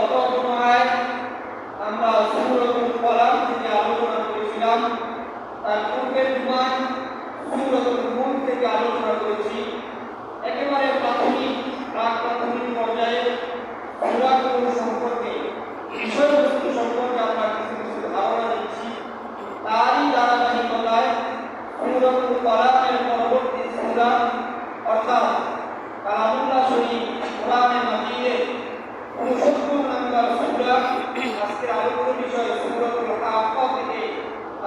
গত অধ্যায়ে আমরা সূরাতুল কলাম থেকে আলোচনা করেছিলাম। তার পূর্বের জুমায় সূরাতুল মুলক থেকে আলোচনা করেছি। একেবারে প্রাথমিক পর্যায়ে সূরাগুলো সম্পর্কে বিষয়বস্তু সম্পর্কে আমরা কিছু ধারণা দিচ্ছি। তারই ধারাবাহিকতায় সূরাতুল কলামের পরবর্তী সূরা অর্থাৎ কালামুল্লাহ শরীফ কোরআনে মাজিদের 69 নম্বর সূরা, আজকের আলোচ্য বিষয় সূরাতুল হাক্কা থেকে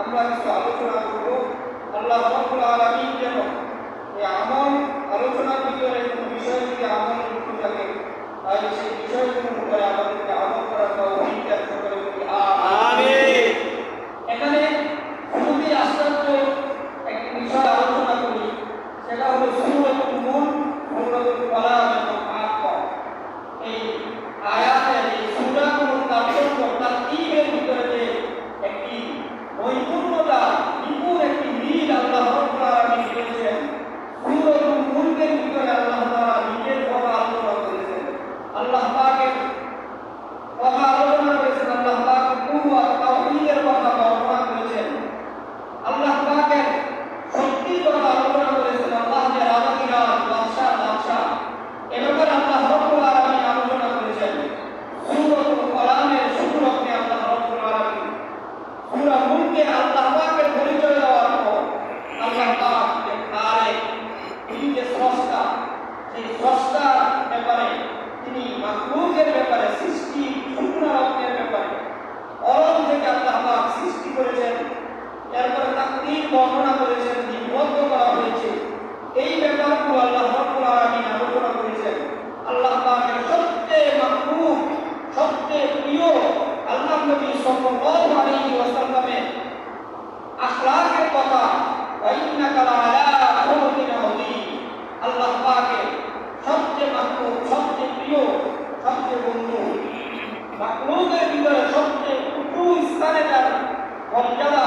আমরা কিছু আলোচনা করব। আল্লাহ রাব্বুল আলামিন যেন এই আমল আলোচনার ভিতরে কোনো বিষয় থেকে আমল উঠে থাকে, তাহলে সেই বিষয়গুলোর উপরে আমাদেরকে আমল করার তৌফিক দান করুন। আমিন। এখানে খুবই আশ্চর্য একটি বিষয় আলোচনা করি, সেটা হলো সূরাতুল মুলক, সূরাতুল কলাম এবং হাক্কা। এই আয়াতের এই সূরাগুলোর তাৎপর্য তারতিবের ভিতরে যে একটি নৈপুণ্যতা, নিপুণ একটি মিল আল্লাহ রাব্বুল আলামিন করেছেন। সূরাতুল মুলকের ভিতরে আল্লাহ তাআলা নিজের কথা আলোচনা করেছেন, আল্লাহ পাকের কথা আলোচনা করেছেন, আল্লাহ পাক কুওয়া তাওহীদের কথা বর্ণনা করেছেন, আল্লাহ পাকের শক্তির কথা আলোচনা করেছেন, আল্লাহ যে রাজা বাদশাহ এভাবে আল্লাহ রাব্বুল আলামিন আলোচনা করেছেন। সূরাতুল কলামের শুরুতে আল্লাহ রাব্বুল আলামিন সূরা মুলকে আল্লাহ পাকের পরিচয় দেওয়ার পর আল্লাহ পাক যে খালেক, তিনি যে স্রষ্টা, সেই স্রষ্টার ব্যাপারে, তিনি মাখলুকের ব্যাপারে, সৃষ্টি সূচনার ব্যাপারে অলম থেকে আল্লাহ পাক সৃষ্টি করেছেন, এরপরে তাকদীর বর্ণনা করেছেন, নিবদ্ধ করা হয়েছে, এই ব্যাপারগুলো আল্লাহ রাব্বুল আলামিন আলোচনা করেছেন। আল্লাহ পাকের সবচেয়ে মাহবুব, সবচেয়ে প্রিয় আল্লাহ নবী সাল্লাল্লাহু আলাইহি ওয়াসাল্লামের আখলাকের কথা, ওয়া ইন্নাকা লাআলা খুলুকিন আযীম, আল্লাহ পাকের সবচেয়ে মাহবুব, সবচেয়ে প্রিয়, সবচেয়ে বন্ধু, মাখলুকের ভিতরে সবচেয়ে উঁচু স্থানে যার মর্যাদা,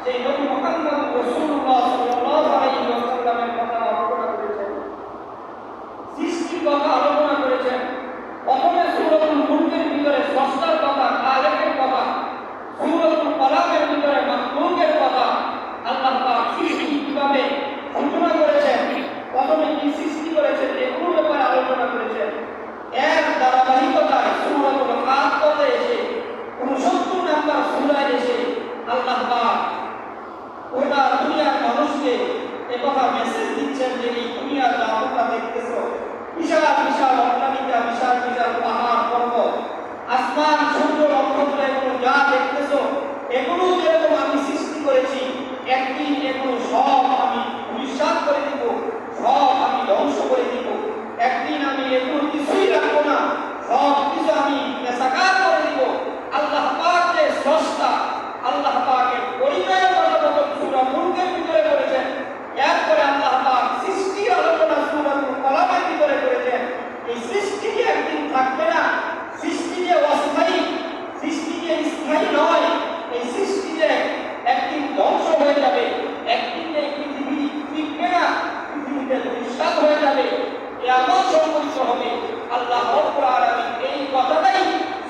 সেই নবী মুহাম্মদ রাসূলুল্লাহ সাল্লাল্লাহু আলাইহি ওয়াসাল্লামের কথা আলোচনা করেছেন, সৃষ্টির কথা আলোচনা করেছেন। প্রথমে সূরাতুল মুলকের ভিতরে স্রষ্টার কথা, খালেকের কথা, সূরাতুল কলামের ভিতরে মাখলুকের কথা, আল্লাহ পাক সৃষ্টি কিভাবে সূচনা করেছেন, প্রথমে কি সৃষ্টি করেছেন, এগুলোর ব্যাপারে আলোচনা করেছেন। এর ধারাবাহিকতায় সূরাতুল হাক্কাতে এসে 69 নম্বর সূরায় এসে আল্লাহ পাক গোটা দুনিয়ার মানুষকে একথা মেসেজ দিচ্ছেন যে এই দুনিয়া যা তোমরা দেখতেছো, বিশাল বিশাল অট্টালিকা, বিশাল বিশাল পাহাড় পর্বত, আসমান, সূর্য, নক্ষত্র, এগুলো যা দেখতেছো, এগুলো যেরকম আমি সৃষ্টি করেছি, একদিন এগুলো সব আমি নিঃশ্বাস করে দিব, সব আমি ধ্বংস করে দিব, একদিন আমি এগুলো কিছুই রাখবো না, সব কিছু আমি মেসাকার করে দিব। আল্লাহ পাক যে স্রষ্টা, আল্লাহ পাকের পরিচয়ের কথা যখন সূরা মুলকের ভিতরে করেছেন, এরপরে আল্লাহ পাক সৃষ্টির আলোচনা সূরাতুল কলামের ভিতরে করেছেন। এই সৃষ্টি যে একদিন থাকবে না, সৃষ্টি যে অস্থায়ী, সৃষ্টি যে স্থায়ী নয়, এই সৃষ্টি যে একদিন ধ্বংস হয়ে যাবে, একদিন এই পৃথিবী টিকবে না, পৃথিবীতে নিঃশ্বাস হয়ে যাবে, এমন সংঘর্ষ হবে। আল্লাহ রাব্বুল আলামিন এই কথাটাই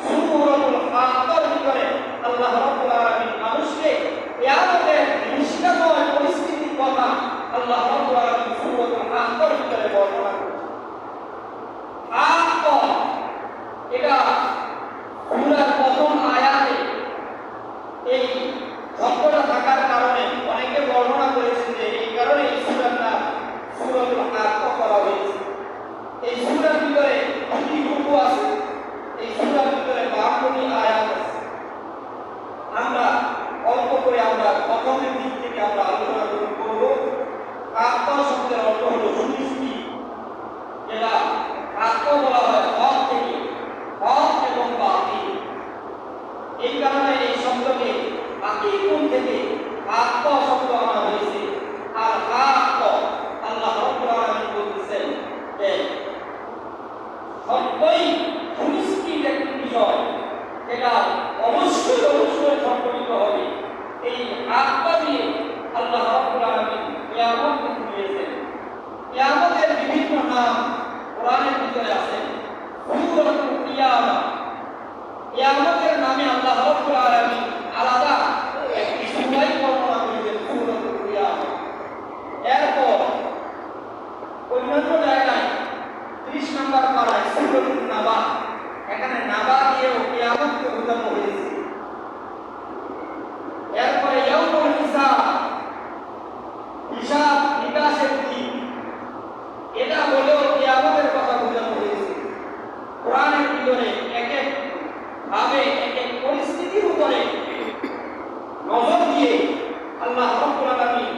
সূরাতুল হাক্কার ভিতরে আল্লাহ রাব্বুল আলামিন মানুষকে কিয়ামতের নিষ্কাময় পরিস্থিতির কথা আল্লাহ রাব্বুল আলামিন সূরাতুল হাক্কার ভিতরে বর্ণনা করেছেন। হাক্কা এটা সূরার প্রথম আয়াতে এই শব্দটা থাকার কারণে অনেকে বর্ণনা করেছেন যে এই কারণে এই সূরার নাম সূরাতুল হাক্কা করা হয়েছে। এই সূরার ভিতরে দুটি রূপ আছে, এই সূরার ভিতরে 52টি আয়াত আছে। আমরা অল্প করে আমরা প্রথমের দিক থেকে আমরা আলোচনা করব। হাক্কা শব্দের অর্থ হলো সুনিশ্চিত, যেটা হাক্কা বলা হয় হক থেকে, হক এবং বাতিল। এই কারণে এই শব্দকে হাকিকুন থেকে হাক্কা শব্দ আনা হয়েছে। আর হাক্কা আল্লাহ রাব্বুল আলামিন বলতেছেন যে সত্যই সুনিশ্চিত একটি বিষয়, এটা অবশ্যই অবশ্যই সংঘটিত হবে। এই হাক্কা দিয়ে আল্লাহ রাব্বুল আলামিন কিয়ামত দিয়েছেন। কিয়ামতের বিভিন্ন নাম কোরআনের ভিতরে আছে। সূরাতুল কিয়ামা, আল্লাহ রাব্বুল আলামিন আলাদা একটি সূরাই বর্ণনা করেছেন সূরাতুল কিয়ামা। এরপর অন্যান্য জায়গায় 30 নম্বর পারায় সূরাতুন নাবা, এখানে নাবা দিয়েও কিয়ামতকে বোঝানো হয়েছে। এরপরে ইয়াউমুল হিসাব, হিসাব নিকাশের দিন, এটা বলেও কিয়ামতের কথা বোঝানো হয়েছে। কোরআনের ভিতরে এক এক ভাবে এক এক পরিস্থিতির উপরে নজর দিয়ে আল্লাহ রাব্বুল আলামিন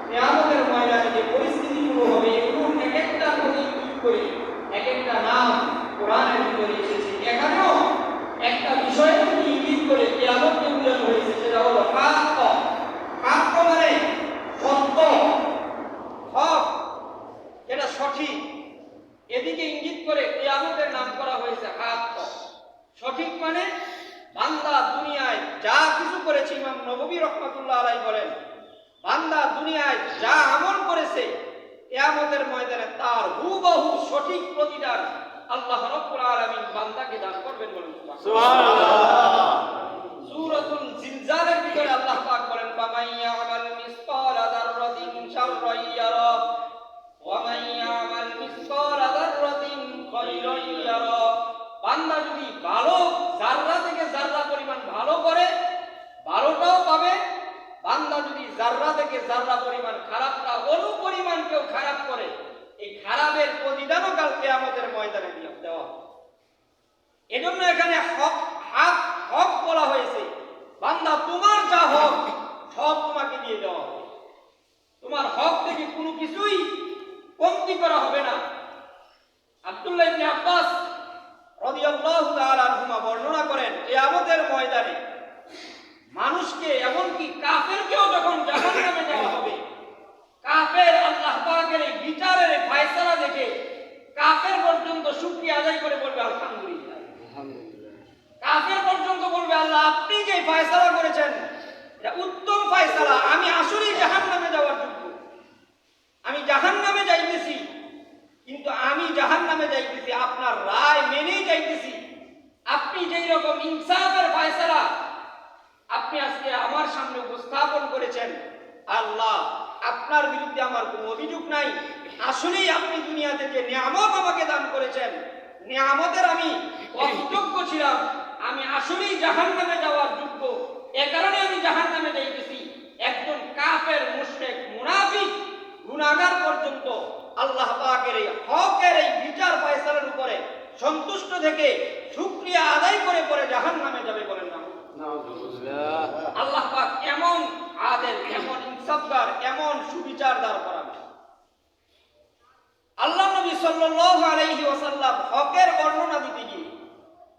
কিয়ামতের ময়দানে যে পরিস্থিতিগুলো হবে এগুলোর এক একটা প্রতীক করে এক একটা নাম কোরআনের ভিতরে এসেছে। এখানেও একটা বিষয়ের প্রতি ইঙ্গিত করে কিয়ামতকে বোঝানো হয়েছে, সেটা হলো হাক্ক। হাক্ক মানে সত্য, হক, এটা সঠিক। এদিকে ইঙ্গিত করে কিয়ামতের নাম করা হয়েছে হাক্ক। সঠিক মানে বান্দা দুনিয়ায় যা কিছু করেছে, ইমাম নববী রাহমাতুল্লাহ আলাইহি বলেন, বান্দা দুনিয়ায় যা আমল করেছে কিয়ামতের ময়দানে তার হুবহু সঠিক প্রতিদান আল্লাহ রাব্বুল আলামিন বান্দাকে দান করবেন। বলেন সুবহানাল্লাহ। সূরাতুল জিলজালের ভিতরে আল্লাহ পাক বলেন, ফামান ইয়ামাল মিসকালা যাররাতিন শাররান ইয়ারা ওয়া মান ইয়ামাল মিসকালা যাররাতিন খায়রান ইয়ারা। বান্দা যদি ভালো যাররা থেকে যাররা পরিমাণ ভালো করে ভালোটাও পাবে, বান্দা যদি যাররা থেকে যাররা পরিমাণ খারাপটা অনুপরিমাণ কেউ খারাপ করে এই খারাপের প্রতিদানও কাল কিয়ামতের ময়দানে দেওয়া হবে। এজন্য এখানে হক হক হক বলা হয়েছে। বান্দা তোমার যা হক সব তোমাকে দিয়ে দেওয়া হবে, তোমার হক থেকে কোনো কিছুই কমতি করা হবে না। আব্দুল্লাহ ইবনে আব্বাস রাদিয়াল্লাহু তাআলা আনহুমা বর্ণনা করেন, কিয়ামতের ময়দানে মানুষকে এমনকি কাফেরকেও যখন জাহান্নামে দেওয়া হবে, কাফের আল্লাহ পাকের এই বিচারের ফয়সালা দেখে কাফের পর্যন্ত শুকরিয়া আদায় করে বলবে আলহামদুলিল্লাহ। কাফের পর্যন্ত বলবে, আল্লাহ আপনি যে ফয়সালা করেছেন এটা উত্তম ফয়সালা, আমি আসলেই জাহান্নামে যাওয়ার যোগ্য, আমি জাহান্নামে যাইতেছি, কিন্তু আমি জাহান্নামে যাইতেছি আপনার রায় মেনেই যাইতেছি। আপনি যেই রকম ইনসাফের ফয়সালা আপনি আজকে আমার সামনে উপস্থাপন করেছেন, আল্লাহ আপনার বিরুদ্ধে আমার কোনো অভিযোগ নাই। আসলেই আপনি দুনিয়া থেকে নিয়ামত আমাকে দান করেছেন, নিয়ামতের আমি অযোগ্য ছিলাম, আমি আসলেই জাহান্নামে যাওয়ার যোগ্য, এ কারণে আমি জাহান্নামে যাইতেছি। একজন কাফের, মুশরিক, মুনাফিক, গুনাহগার পর্যন্ত আল্লাহ পাকের এই হকের এই বিচার ফয়সালার উপরে সন্তুষ্ট থেকে শুকরিয়া আদায় করে পরে জাহান্নামে যাবে। বলেন না আল্লাহ পাক এমন আদেল, এমন ইনসাফগার, এমন সুবিচারদার করান। আল্লাহ নবী সাল্লাল্লাহু আলাইহি ওয়াসাল্লাম হকের বর্ণনা দিতে গিয়ে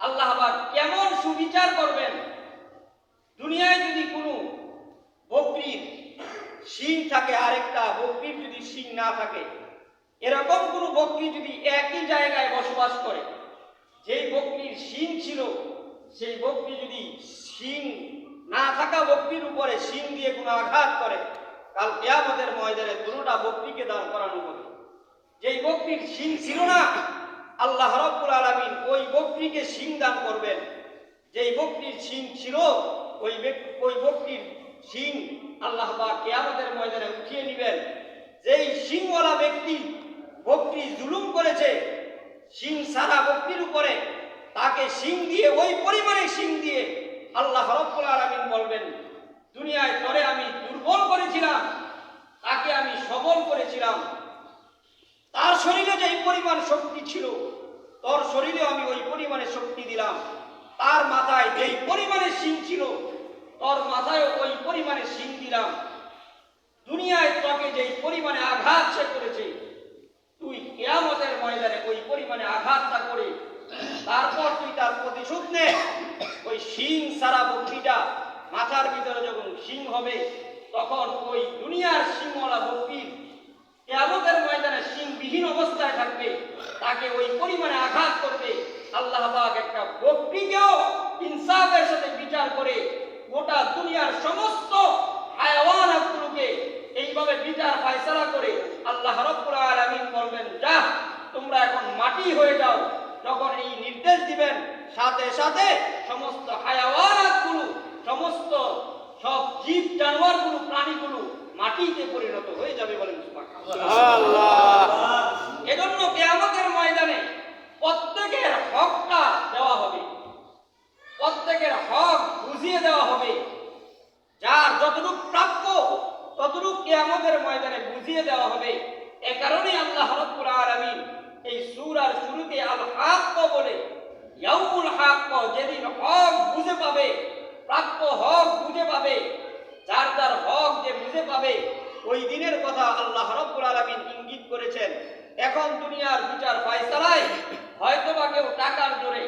আল্লাহ পাক কেমন সুবিচার করবেন। দুনিয়ায় যদি কোনো বকরির শিং থাকে, আরেকটা বকরির যদি শিং না থাকে, এরকম কোনো বকরি যদি একই জায়গায় বসবাস করে, যেই বকরির শিং ছিল সেই বকরি যদি শিং না থাকা বকরির উপরে শিং দিয়ে কোনো আঘাত করে, কাল কিয়ামতের ময়দানে দুটোটা বকরিকে দান করানো হবে। যেই বকরির শিং ছিল না, আল্লাহ রাব্বুল আলামিন ওই বকরিকে শিং দান করবেন। যেই বকরির শিং ছিল ওই বকরির শিং আল্লাহ পাক কিয়ামতের ময়দানে উঠিয়ে নেবেন। যেই শিংওয়ালা ব্যক্তি বকরি জুলুম করেছে শিং সারা বকরির উপরে, তাকে শিং দিয়ে ওই পরিমাণে শিং দিয়ে আল্লাহ রাব্বুল আলামিন বলবেন, দুনিয়ায় তোরে আমি দুর্বল করেছিলাম, তাকে আমি সবল করেছিলাম, তার শরীরে যেই পরিমাণ শক্তি ছিল তোর শরীরে আমি ওই পরিমাণে শক্তি দিলাম, তার মাথায় যেই পরিমাণে শিং ছিল তোর মাথায় ওই পরিমাণে শিং দিলাম, দুনিয়ায় তোকে যেই পরিমাণে আঘাত সে করেছে তুই কিয়ামতের ময়দানে ওই পরিমাণে আঘাতটা করে তারপর তুই তার প্রতিশোধ নে। ওই শিং সারা বকরিটা মাথার ভিতরে যখন শিং হবে, তখন ওই দুনিয়ার শিংওয়ালা বকরির কিয়ামতের ময়দানে শিংবিহীন অবস্থায় থাকবে, তাকে ওই পরিমাণে আঘাত করবে। আল্লাহ পাক একটা বকরিকেও ইনসাফের সাথে বিচার করে গোটা দুনিয়ার সমস্ত হায়াওয়ানগুলোকে এইভাবে বিচার ফয়সালা করে আল্লাহ রাব্বুল আলামিন বলবেন, যা তোমরা এখন মাটি হয়ে যাও। যখন এই নির্দেশ দিবেন সাথে সাথে সমস্ত হায়াওয়ানাতগুলো, সমস্ত সব জীব জানোয়ারগুলো, প্রাণীগুলো মাটিতে পরিণত হয়ে যাবে বলেন সুবহানাল্লাহ। এজন্য কিয়ামতের ময়দানে প্রত্যেকের হকটা দেওয়া হবে, প্রত্যেকের হক বুঝিয়ে দেওয়া হবে। যার যতটুকু প্রাপ্য ততটুকু কিয়ামতের ময়দানে বুঝিয়ে দেওয়া হবে। এ কারণেই আল্লাহ রাব্বুল আলামিন এই সূরার শুরুতে আল হাক্ক বলে, ইয়াউমুল হাক্ক, যেদিন হক বুঝে পাবে, প্রাপ্য হক বুঝে পাবে, যার যার হক যে বুঝে পাবে, ওই দিনের কথা আল্লাহ রাব্বুল আলামিন ইঙ্গিত করেছেন। এখন দুনিয়ার বিচার ফয়সালায় হয়তোবা কেউ টাকার জোরে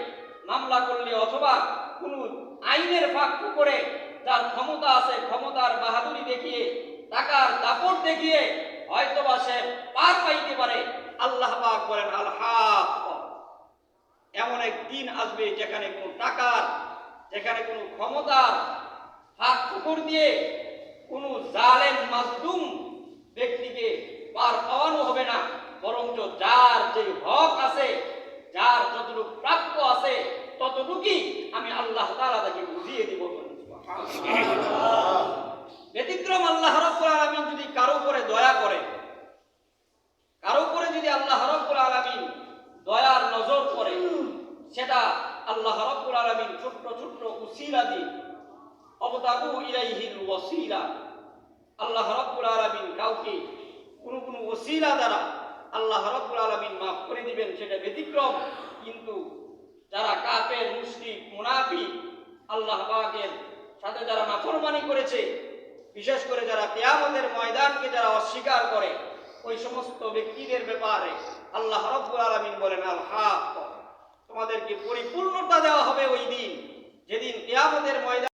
মামলা করলে অথবা কোনো আইনের ফাঁক করে যার ক্ষমতা আছে, ক্ষমতার বাহাদুরি দেখিয়ে, টাকার দাপট দেখিয়ে হয়তোবা সে পার পাইতে পারে। আল্লাহ পাক বলেন আল হাক, এমন এক দিন আসবে যেখানে কোনো টাকার, যেখানে কোনো ক্ষমতার ফাঁক ফুকর দিয়ে কোনো জালেম মাজলুম ব্যক্তিকে পার পাওয়ানো হবে না, বরঞ্চ যার যে হক আছে, যার যতটুকু প্রাপ্য আছে ততটুকুই আমি আল্লাহ তাআলা তাকে বুঝিয়ে দিব। ব্যতিক্রম আল্লাহ রাব্বুল আলামিন যদি কারো উপরে দয়া করে, কারো উপরে যদি আল্লাহ রাব্বুল আলামিন দয়ার নজর করে, সেটা আল্লাহ রাব্বুল আলামিন ছোট্ট ছোট্ট উসিলা দিয়ে, অবতাবু ইলাইহিল ওয়াসিলা, আল্লাহ রাব্বুল আলামিন কাউকে কোনো কোনো ওসিলা দ্বারা আল্লাহ রাব্বুল আলামিন মাফ করে দিবেন, সেটা ব্যতিক্রম। কিন্তু যারা কাফের, মুশরিক, মুনাফিক, আল্লাহ পাকের সাথে যারা নাফরমানি করেছে, বিশেষ করে যারা কিয়ামতের ময়দানকে যারা অস্বীকার করে, ওই সমস্ত ব্যক্তিদের ব্যাপারে আল্লাহ রাব্বুল আলামিন বলেন আল হাক, তোমাদেরকে পরিপূর্ণতা দেওয়া হবে ওই দিন, যেদিন কিয়ামতের ময়দান